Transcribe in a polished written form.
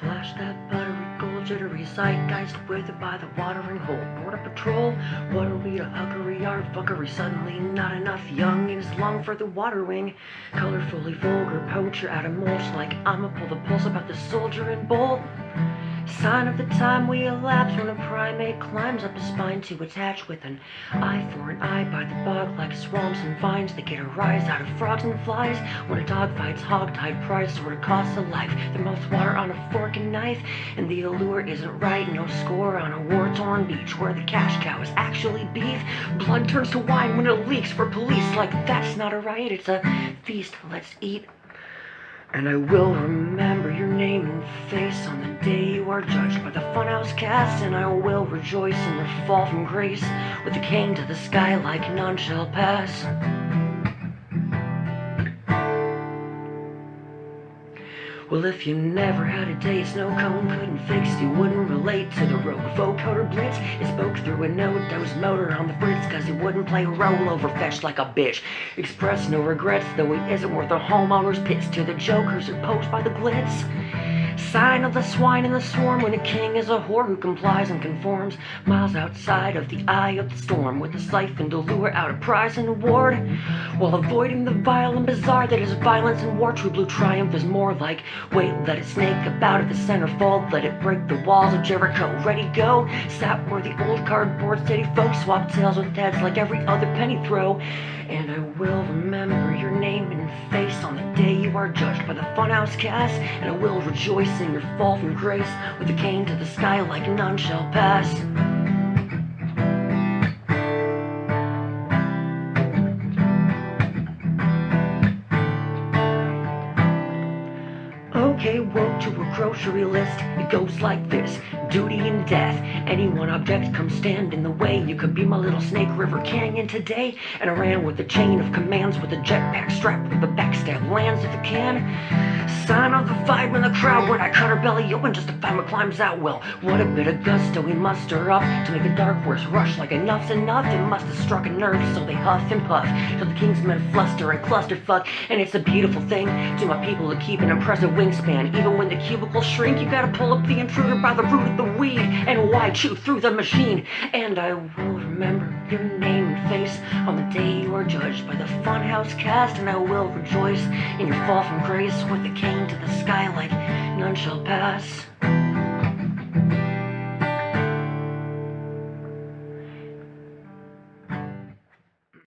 Flash that buttery gold, jittery zeitgeist withered by the watering hole. Border patrol, what are we to huggery, our fuckery? Suddenly not enough young in his lung for the water wing. Colorfully vulgar poacher out of mulch, like I'ma pull the pulse about the soldier and bolt. Sign of the time we elapse when a primate climbs up a spine to attach with an eye for an eye by the bog like swamps and vines that get a rise out of frogs and flies. When a dog fights hog-tied pride sort of costs a life. The mouth water on a fork and knife, and the allure isn't right. No score on a war-torn beach where the cash cow is actually beef. Blood turns to wine when it leaks for police, like that's not a riot, it's a feast. Let's eat. And I will remember your name and face on the day you are judged by the funhouse cast. And I will rejoice in your fall from grace with a cane to the sky like none shall pass. Well, if you never had a day a snow cone couldn't fix, you wouldn't relate to the rogue vocoder blitz. It spoke through a no-dose motor on the fritz, cause he wouldn't play rollover fetch like a bitch. Express no regrets, though he isn't worth a homeowner's piss to the jokers imposed by the glitz. Sign of the swine in the swarm when a king is a whore who complies and conforms. Miles outside of the eye of the storm with a siphon to lure out a prize and award, while avoiding the vile and bizarre that is violence and war. True blue triumph is more like wait, let it snake about at the centerfold, let it break the walls of Jericho. Ready, go. Sat where the old cardboard city folks swap tails with heads like every other penny throw. And I will remember your name and face on the day you are judged by the funhouse cast. And I will rejoice in your fall from grace with a cane to the sky like none shall pass. Okay, woke to a grocery list. It goes like this: duty and death. Any one object come stand in the way. You could be my little Snake River Canyon today. And I ran with a chain of commands with a jetpack strapped with a backstab lands if it can. Sign of the fight when the crowd when I cut her belly open just to find what climbs out. Well, what a bit of gusto we muster up to make a dark horse rush like enough's enough. It must have struck a nerve, so they huff and puff till the king's men fluster and clusterfuck. And it's a beautiful thing to my people to keep an impressive wingspan. Even when the cubicles shrink, you gotta pull up the intruder by the root of the weed and why chew through the machine. And I will remember your name and face on the day you are judged by the funhouse cast. And I will rejoice in your fall from grace with a cane to the sky like none shall pass.